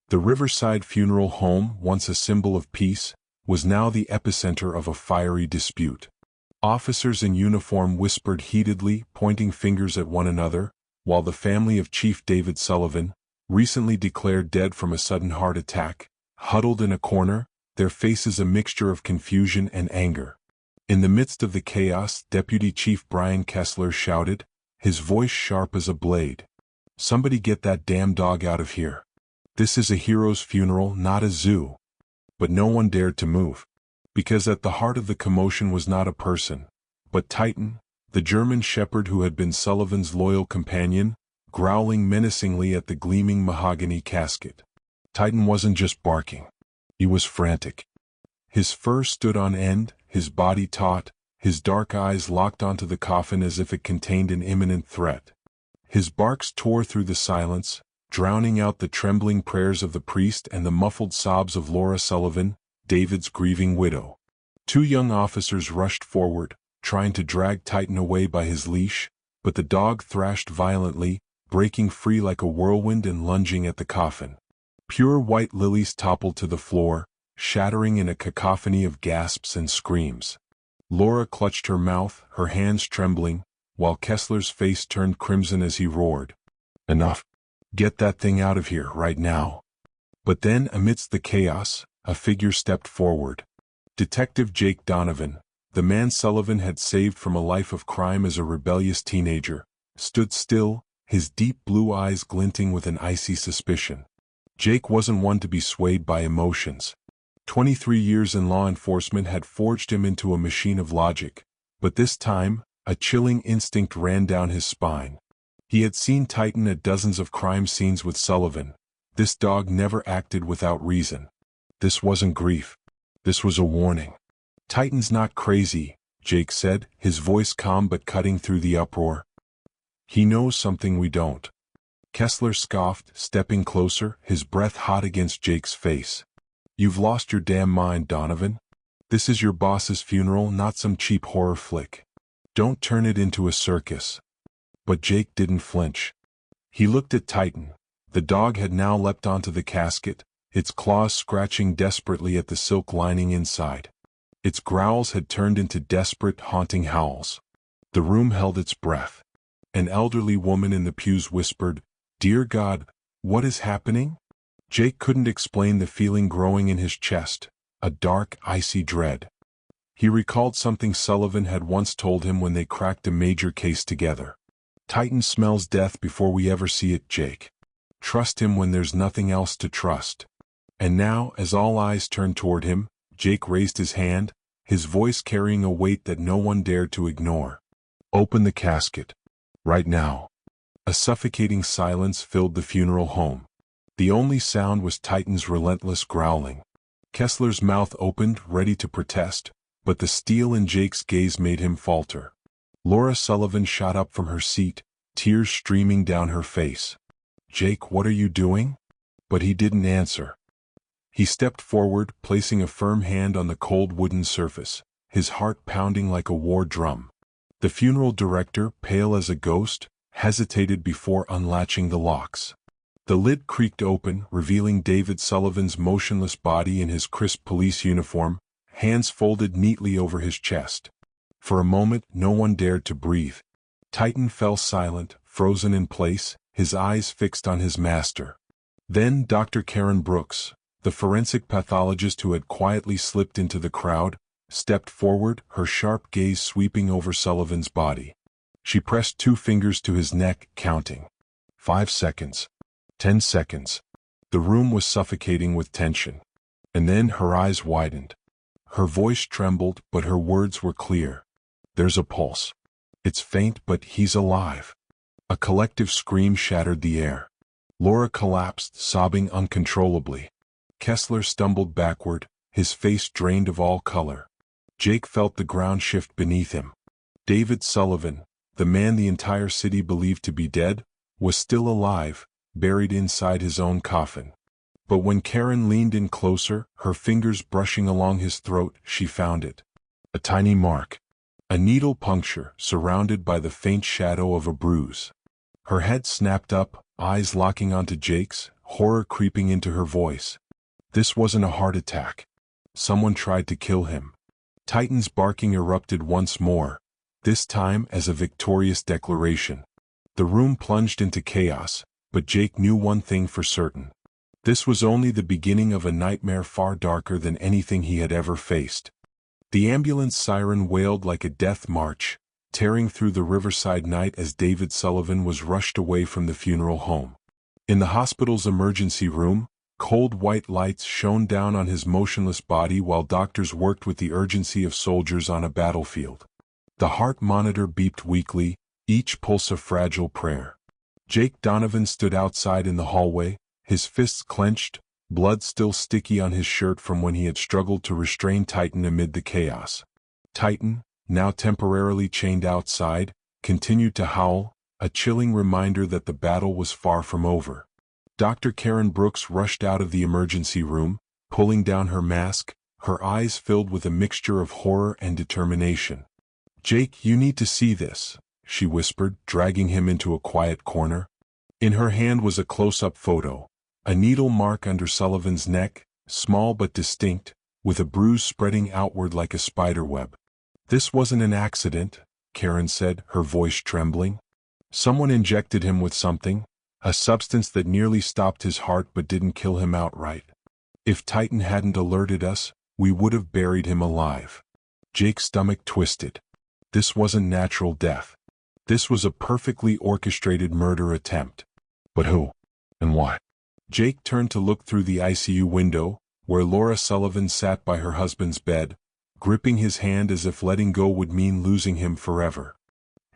The Riverside Funeral Home, once a symbol of peace, was now the epicenter of a fiery dispute. Officers in uniform whispered heatedly, pointing fingers at one another, while the family of Chief David Sullivan, recently declared dead from a sudden heart attack, huddled in a corner, their faces a mixture of confusion and anger. In the midst of the chaos, Deputy Chief Brian Kessler shouted, his voice sharp as a blade. "Somebody get that damn dog out of here. This is a hero's funeral, not a zoo." But no one dared to move, because at the heart of the commotion was not a person, but Titan, the German shepherd who had been Sullivan's loyal companion, growling menacingly at the gleaming mahogany casket. Titan wasn't just barking. He was frantic. His fur stood on end, his body taut, his dark eyes locked onto the coffin as if it contained an imminent threat. His barks tore through the silence, drowning out the trembling prayers of the priest and the muffled sobs of Laura Sullivan, David's grieving widow. Two young officers rushed forward, trying to drag Titan away by his leash, but the dog thrashed violently, breaking free like a whirlwind and lunging at the coffin. Pure white lilies toppled to the floor, shattering in a cacophony of gasps and screams. Laura clutched her mouth, her hands trembling, while Kessler's face turned crimson as he roared, "Enough! Get that thing out of here, right now!" But then, amidst the chaos, a figure stepped forward. Detective Jake Donovan, the man Sullivan had saved from a life of crime as a rebellious teenager, stood still, his deep blue eyes glinting with an icy suspicion. Jake wasn't one to be swayed by emotions. 23 years in law enforcement had forged him into a machine of logic, but this time, a chilling instinct ran down his spine. He had seen Titan at dozens of crime scenes with Sullivan. This dog never acted without reason. This wasn't grief. This was a warning. "Titan's not crazy," Jake said, his voice calm but cutting through the uproar. "He knows something we don't." Kessler scoffed, stepping closer, his breath hot against Jake's face. "You've lost your damn mind, Donovan. This is your boss's funeral, not some cheap horror flick. Don't turn it into a circus." But Jake didn't flinch. He looked at Titan. The dog had now leapt onto the casket, its claws scratching desperately at the silk lining inside. Its growls had turned into desperate, haunting howls. The room held its breath. An elderly woman in the pews whispered, "Dear God, what is happening?" Jake couldn't explain the feeling growing in his chest, a dark, icy dread. He recalled something Sullivan had once told him when they cracked a major case together. "Titan smells death before we ever see it, Jake. Trust him when there's nothing else to trust." And now, as all eyes turned toward him, Jake raised his hand, his voice carrying a weight that no one dared to ignore. "Open the casket. Right now." A suffocating silence filled the funeral home. The only sound was Titan's relentless growling. Kessler's mouth opened, ready to protest, but the steel in Jake's gaze made him falter. Laura Sullivan shot up from her seat, tears streaming down her face. "Jake, what are you doing?" But he didn't answer. He stepped forward, placing a firm hand on the cold wooden surface, his heart pounding like a war drum. The funeral director, pale as a ghost, hesitated before unlatching the locks. The lid creaked open, revealing David Sullivan's motionless body in his crisp police uniform, hands folded neatly over his chest. For a moment, no one dared to breathe. Titan fell silent, frozen in place, his eyes fixed on his master. Then Dr. Karen Brooks, the forensic pathologist who had quietly slipped into the crowd, stepped forward, her sharp gaze sweeping over Sullivan's body. She pressed 2 fingers to his neck, counting. 5 seconds. 10 seconds. The room was suffocating with tension. And then her eyes widened. Her voice trembled, but her words were clear. "There's a pulse. It's faint, but he's alive." A collective scream shattered the air. Laura collapsed, sobbing uncontrollably. Kessler stumbled backward, his face drained of all color. Jake felt the ground shift beneath him. David Sullivan, the man the entire city believed to be dead, was still alive, buried inside his own coffin. But when Karen leaned in closer, her fingers brushing along his throat, she found it. A tiny mark. A needle puncture, surrounded by the faint shadow of a bruise. Her head snapped up, eyes locking onto Jake's, horror creeping into her voice. This wasn't a heart attack. Someone tried to kill him. Titan's barking erupted once more, this time as a victorious declaration. The room plunged into chaos, but Jake knew one thing for certain. This was only the beginning of a nightmare far darker than anything he had ever faced. The ambulance siren wailed like a death march, tearing through the riverside night as David Sullivan was rushed away from the funeral home. In the hospital's emergency room, cold white lights shone down on his motionless body while doctors worked with the urgency of soldiers on a battlefield. The heart monitor beeped weakly, each pulse a fragile prayer. Jake Donovan stood outside in the hallway, his fists clenched, blood still sticky on his shirt from when he had struggled to restrain Titan amid the chaos. Titan, now temporarily chained outside, continued to howl, a chilling reminder that the battle was far from over. Dr. Karen Brooks rushed out of the emergency room, pulling down her mask, her eyes filled with a mixture of horror and determination. "Jake, you need to see this," she whispered, dragging him into a quiet corner. In her hand was a close-up photo, a needle mark under Sullivan's neck, small but distinct, with a bruise spreading outward like a spiderweb. "This wasn't an accident," Karen said, her voice trembling. "Someone injected him with something, a substance that nearly stopped his heart but didn't kill him outright. If Titan hadn't alerted us, we would have buried him alive." Jake's stomach twisted. This wasn't natural death. This was a perfectly orchestrated murder attempt. But who? And why? Jake turned to look through the ICU window, where Laura Sullivan sat by her husband's bed, gripping his hand as if letting go would mean losing him forever.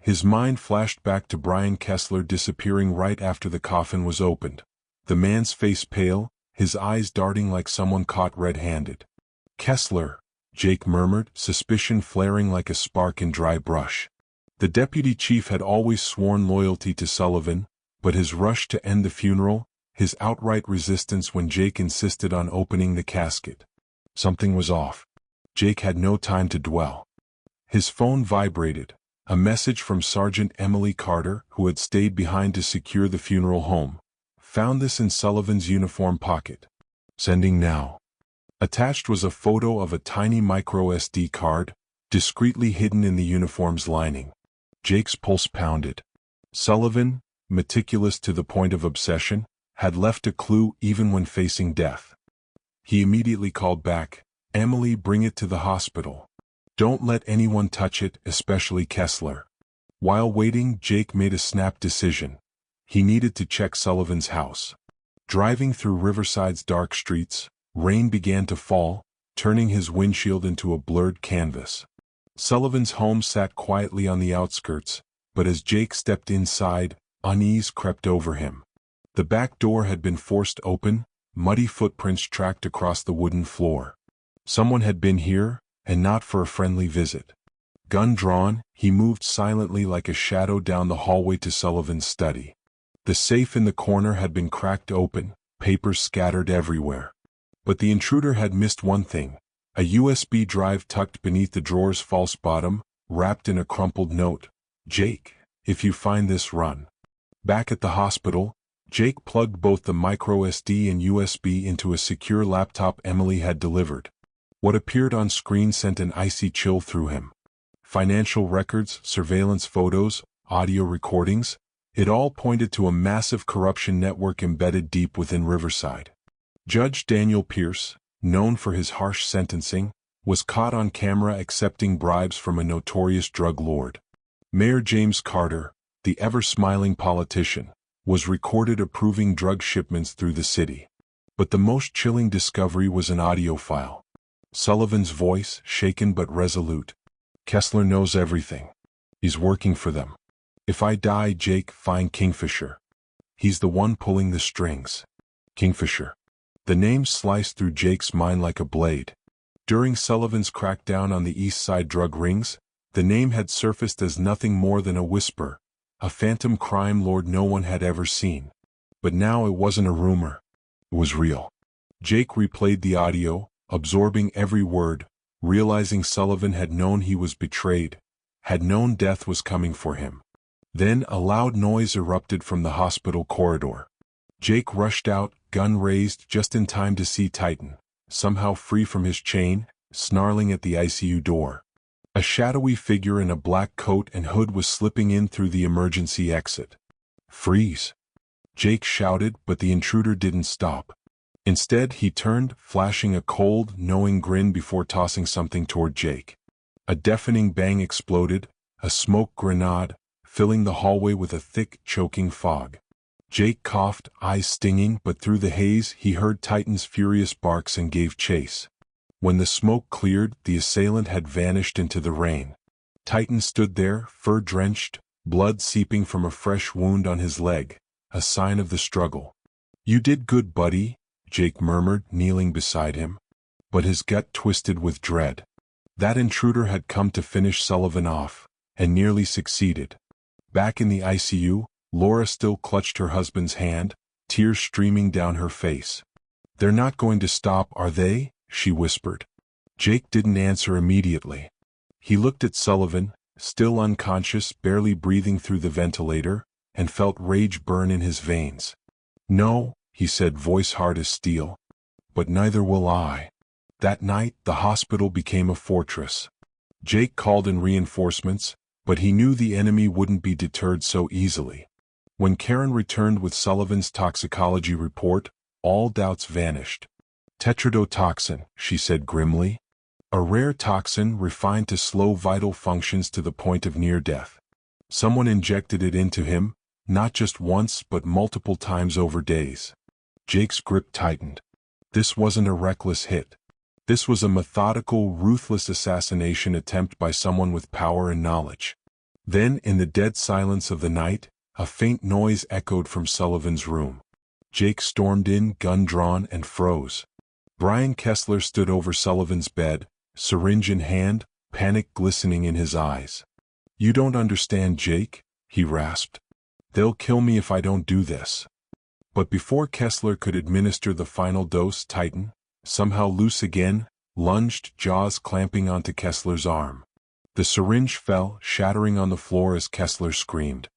His mind flashed back to Brian Kessler disappearing right after the coffin was opened, the man's face pale, his eyes darting like someone caught red-handed. "Kessler," Jake murmured, suspicion flaring like a spark in dry brush. The deputy chief had always sworn loyalty to Sullivan, but his rush to end the funeral, his outright resistance when Jake insisted on opening the casket. Something was off. Jake had no time to dwell. His phone vibrated, a message from Sergeant Emily Carter, who had stayed behind to secure the funeral home. Found this in Sullivan's uniform pocket. Sending now. Attached was a photo of a tiny micro SD card, discreetly hidden in the uniform's lining. Jake's pulse pounded. Sullivan, meticulous to the point of obsession, had left a clue even when facing death. He immediately called back, "Emily, bring it to the hospital. Don't let anyone touch it, especially Kessler." While waiting, Jake made a snap decision. He needed to check Sullivan's house. Driving through Riverside's dark streets, rain began to fall, turning his windshield into a blurred canvas. Sullivan's home sat quietly on the outskirts, but as Jake stepped inside, unease crept over him. The back door had been forced open, muddy footprints tracked across the wooden floor. Someone had been here, and not for a friendly visit. Gun drawn, he moved silently like a shadow down the hallway to Sullivan's study. The safe in the corner had been cracked open, papers scattered everywhere. But the intruder had missed one thing, a USB drive tucked beneath the drawer's false bottom, wrapped in a crumpled note. "Jake, if you find this, run." Back at the hospital, Jake plugged both the micro SD and USB into a secure laptop Emily had delivered. What appeared on screen sent an icy chill through him. Financial records, surveillance photos, audio recordings, it all pointed to a massive corruption network embedded deep within Riverside. Judge Daniel Pierce, known for his harsh sentencing, was caught on camera accepting bribes from a notorious drug lord. Mayor James Carter, the ever-smiling politician, was recorded approving drug shipments through the city. But the most chilling discovery was an audio file. Sullivan's voice, shaken but resolute. "Kessler knows everything. He's working for them. If I die, Jake, find Kingfisher. He's the one pulling the strings." Kingfisher. The name sliced through Jake's mind like a blade. During Sullivan's crackdown on the East Side drug rings, the name had surfaced as nothing more than a whisper, a phantom crime lord no one had ever seen. But now it wasn't a rumor. It was real. Jake replayed the audio, absorbing every word, realizing Sullivan had known he was betrayed, had known death was coming for him. Then a loud noise erupted from the hospital corridor. Jake rushed out, gun raised just in time to see Titan, somehow free from his chain, snarling at the ICU door. A shadowy figure in a black coat and hood was slipping in through the emergency exit. "Freeze!" Jake shouted, but the intruder didn't stop. Instead, he turned, flashing a cold, knowing grin before tossing something toward Jake. A deafening bang exploded, a smoke grenade, filling the hallway with a thick, choking fog. Jake coughed, eyes stinging, but through the haze he heard Titan's furious barks and gave chase. When the smoke cleared, the assailant had vanished into the rain. Titan stood there, fur-drenched, blood seeping from a fresh wound on his leg, a sign of the struggle. "You did good, buddy," Jake murmured, kneeling beside him. But his gut twisted with dread. That intruder had come to finish Sullivan off, and nearly succeeded. Back in the ICU, Laura still clutched her husband's hand, tears streaming down her face. "They're not going to stop, are they?" she whispered. Jake didn't answer immediately. He looked at Sullivan, still unconscious, barely breathing through the ventilator, and felt rage burn in his veins. "No," he said, voice hard as steel. "But neither will I." That night, the hospital became a fortress. Jake called in reinforcements, but he knew the enemy wouldn't be deterred so easily. When Karen returned with Sullivan's toxicology report, all doubts vanished. "Tetrodotoxin," she said grimly. "A rare toxin refined to slow vital functions to the point of near death. Someone injected it into him, not just once but multiple times over days." Jake's grip tightened. This wasn't a reckless hit. This was a methodical, ruthless assassination attempt by someone with power and knowledge. Then, in the dead silence of the night, a faint noise echoed from Sullivan's room. Jake stormed in, gun drawn, and froze. Brian Kessler stood over Sullivan's bed, syringe in hand, panic glistening in his eyes. "You don't understand, Jake," he rasped. "They'll kill me if I don't do this." But before Kessler could administer the final dose, Titan, somehow loose again, lunged, jaws clamping onto Kessler's arm. The syringe fell, shattering on the floor as Kessler screamed.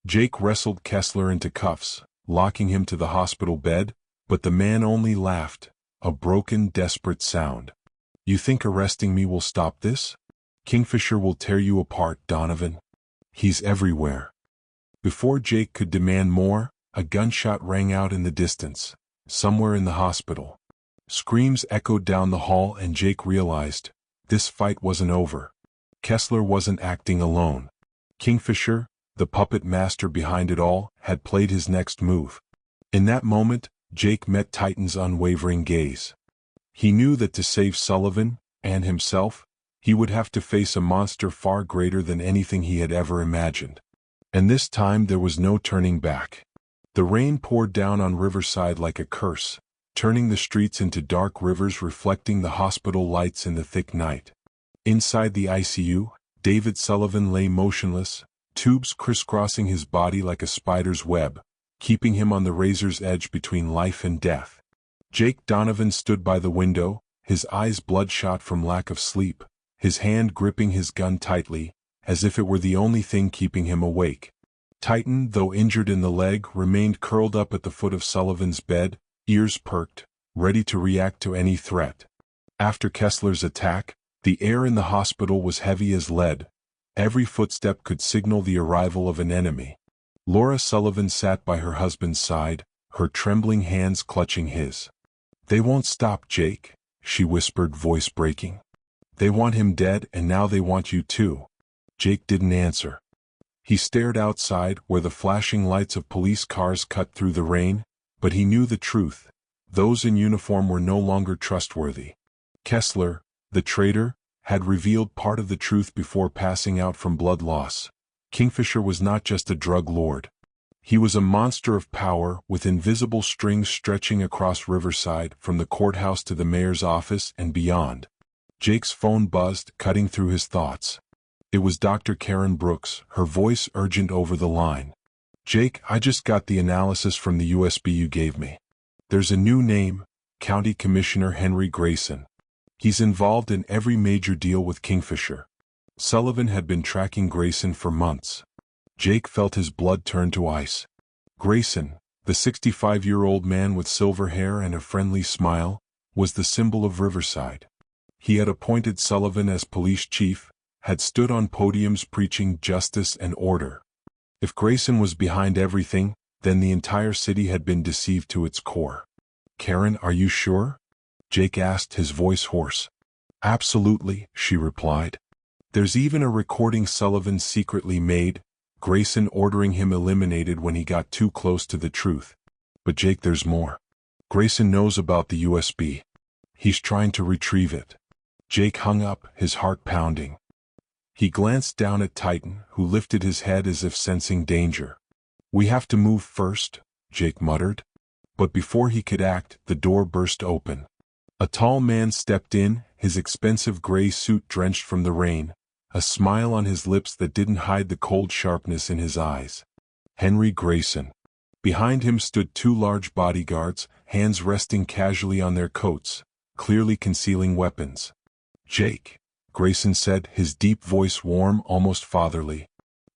Jake wrestled Kessler into cuffs, locking him to the hospital bed, but the man only laughed, a broken, desperate sound. "You think arresting me will stop this? Kingfisher will tear you apart, Donovan. He's everywhere." Before Jake could demand more, a gunshot rang out in the distance, somewhere in the hospital. Screams echoed down the hall and Jake realized, this fight wasn't over. Kessler wasn't acting alone. Kingfisher, the puppet master behind it all, had played his next move. In that moment, Jake met Titan's unwavering gaze. He knew that to save Sullivan, and himself, he would have to face a monster far greater than anything he had ever imagined. And this time there was no turning back. The rain poured down on Riverside like a curse, turning the streets into dark rivers reflecting the hospital lights in the thick night. Inside the ICU, David Sullivan lay motionless, tubes crisscrossing his body like a spider's web, keeping him on the razor's edge between life and death. Jake Donovan stood by the window, his eyes bloodshot from lack of sleep, his hand gripping his gun tightly, as if it were the only thing keeping him awake. Titan, though injured in the leg, remained curled up at the foot of Sullivan's bed, ears perked, ready to react to any threat. After Kessler's attack, the air in the hospital was heavy as lead. Every footstep could signal the arrival of an enemy. Laura Sullivan sat by her husband's side, her trembling hands clutching his. "They won't stop, Jake," she whispered, voice breaking. "They want him dead, and now they want you too." Jake didn't answer. He stared outside, where the flashing lights of police cars cut through the rain, but he knew the truth. Those in uniform were no longer trustworthy. Kessler, the traitor, had revealed part of the truth before passing out from blood loss. Kingfisher was not just a drug lord. He was a monster of power, with invisible strings stretching across Riverside, from the courthouse to the mayor's office and beyond. Jake's phone buzzed, cutting through his thoughts. It was Dr. Karen Brooks, her voice urgent over the line. "Jake, I just got the analysis from the USB you gave me. There's a new name, County Commissioner Henry Grayson. He's involved in every major deal with Kingfisher." Sullivan had been tracking Grayson for months. Jake felt his blood turn to ice. "Grayson, The 65-year-old man with silver hair and a friendly smile was the symbol of Riverside. He had appointed Sullivan as police chief, had stood on podiums preaching justice and order. If Grayson was behind everything, then the entire city had been deceived to its core. "Karen, are you sure?" Jake asked, his voice hoarse. "Absolutely," she replied. "There's even a recording Sullivan secretly made, Grayson ordering him eliminated when he got too close to the truth. But Jake, there's more. Grayson knows about the USB. He's trying to retrieve it." Jake hung up, his heart pounding. He glanced down at Titan, who lifted his head as if sensing danger. "We have to move first," Jake muttered. But before he could act, the door burst open. A tall man stepped in, his expensive gray suit drenched from the rain, a smile on his lips that didn't hide the cold sharpness in his eyes. Henry Grayson. Behind him stood two large bodyguards, hands resting casually on their coats, clearly concealing weapons. "Jake," Grayson said, his deep voice warm, almost fatherly.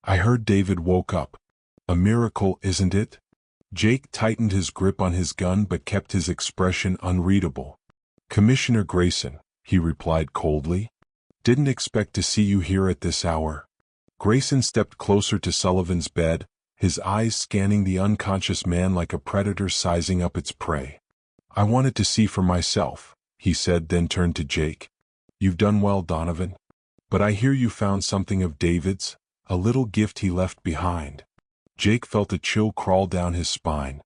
"I heard David woke up. A miracle, isn't it?" Jake tightened his grip on his gun but kept his expression unreadable. "Commissioner Grayson," he replied coldly. "Didn't expect to see you here at this hour." Grayson stepped closer to Sullivan's bed, his eyes scanning the unconscious man like a predator sizing up its prey. "I wanted to see for myself," he said, then turned to Jake. "You've done well, Donovan. But I hear you found something of David's, a little gift he left behind." Jake felt a chill crawl down his spine.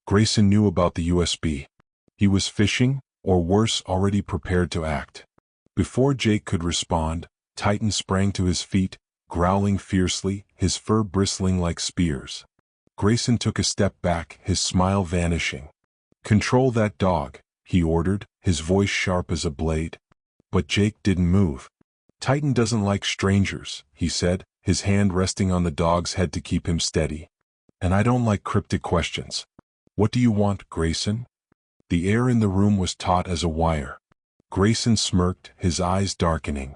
Grayson knew about the USB. He was fishing, or worse, already prepared to act. Before Jake could respond, Titan sprang to his feet, growling fiercely, his fur bristling like spears. Grayson took a step back, his smile vanishing. "Control that dog," he ordered, his voice sharp as a blade. But Jake didn't move. "Titan doesn't like strangers," he said, his hand resting on the dog's head to keep him steady. "And I don't like cryptic questions. What do you want, Grayson?" The air in the room was taut as a wire. Grayson smirked, his eyes darkening.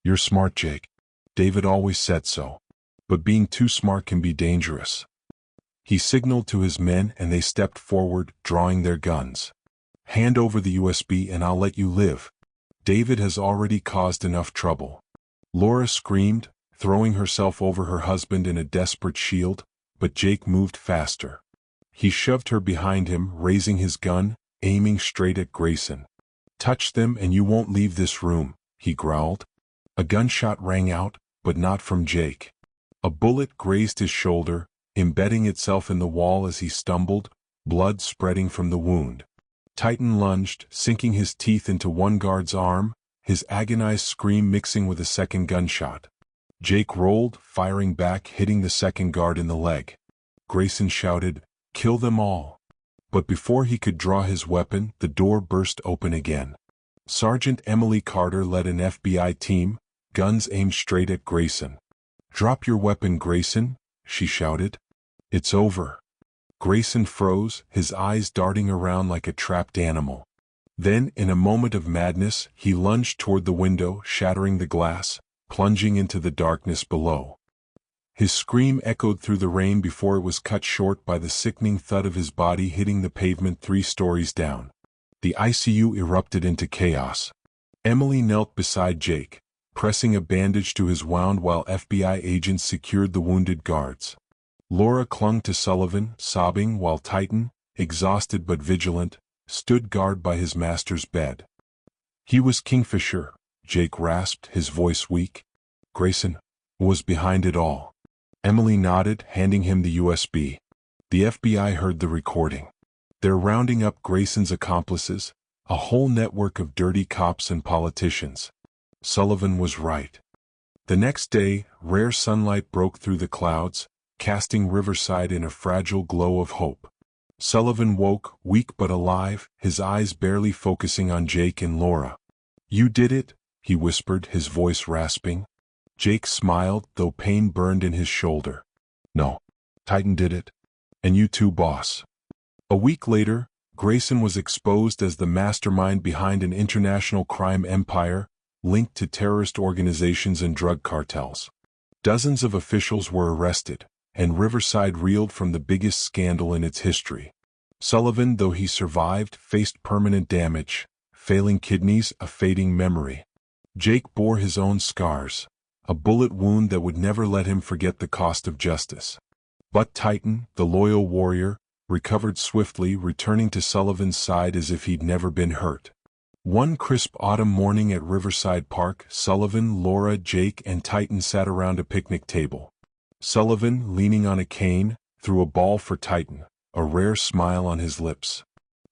"You're smart, Jake. David always said so. But being too smart can be dangerous." He signaled to his men and they stepped forward, drawing their guns. "Hand over the USB and I'll let you live. David has already caused enough trouble." Laura screamed, throwing herself over her husband in a desperate shield, but Jake moved faster. He shoved her behind him, raising his gun, aiming straight at Grayson. "Touch them and you won't leave this room," he growled. A gunshot rang out, but not from Jake. A bullet grazed his shoulder, embedding itself in the wall as he stumbled, blood spreading from the wound. Titan lunged, sinking his teeth into one guard's arm, his agonized scream mixing with a second gunshot. Jake rolled, firing back, hitting the second guard in the leg. Grayson shouted, "Kill them all." But before he could draw his weapon, the door burst open again. Sergeant Emily Carter led an FBI team, guns aimed straight at Grayson. "Drop your weapon, Grayson," she shouted. "It's over." Grayson froze, his eyes darting around like a trapped animal. Then, in a moment of madness, he lunged toward the window, shattering the glass, plunging into the darkness below. His scream echoed through the rain before it was cut short by the sickening thud of his body hitting the pavement 3 stories down. The ICU erupted into chaos. Emily knelt beside Jake, pressing a bandage to his wound while FBI agents secured the wounded guards. Laura clung to Sullivan, sobbing, while Titan, exhausted but vigilant, stood guard by his master's bed. "He was Kingfisher," Jake rasped, his voice weak. "Grayson was behind it all." Emily nodded, handing him the USB. The FBI heard the recording. "They're rounding up Grayson's accomplices, a whole network of dirty cops and politicians." Sullivan was right. The next day, rare sunlight broke through the clouds, casting Riverside in a fragile glow of hope. Sullivan woke, weak but alive, his eyes barely focusing on Jake and Laura. "You did it," he whispered, his voice rasping. Jake smiled, though pain burned in his shoulder. "No, Titan did it. And you too, boss." A week later, Grayson was exposed as the mastermind behind an international crime empire, linked to terrorist organizations and drug cartels. Dozens of officials were arrested, and Riverside reeled from the biggest scandal in its history. Sullivan, though he survived, faced permanent damage, failing kidneys, a fading memory. Jake bore his own scars, a bullet wound that would never let him forget the cost of justice. But Titan, the loyal warrior, recovered swiftly, returning to Sullivan's side as if he'd never been hurt. One crisp autumn morning at Riverside Park, Sullivan, Laura, Jake, and Titan sat around a picnic table. Sullivan, leaning on a cane, threw a ball for Titan, a rare smile on his lips.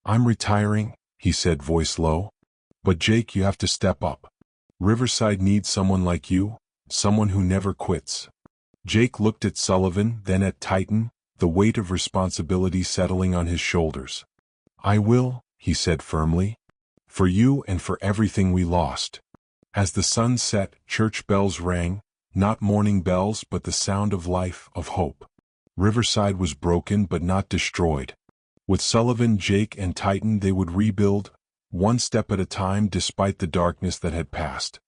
"I'm retiring," he said, voice low. "But Jake, you have to step up. Riverside needs someone like you, someone who never quits." Jake looked at Sullivan, then at Titan, the weight of responsibility settling on his shoulders. "I will," he said firmly. "For you and for everything we lost." As the sun set, church bells rang, not mourning bells but the sound of life, of hope. Riverside was broken but not destroyed. With Sullivan, Jake, and Titan they would rebuild, one step at a time despite the darkness that had passed.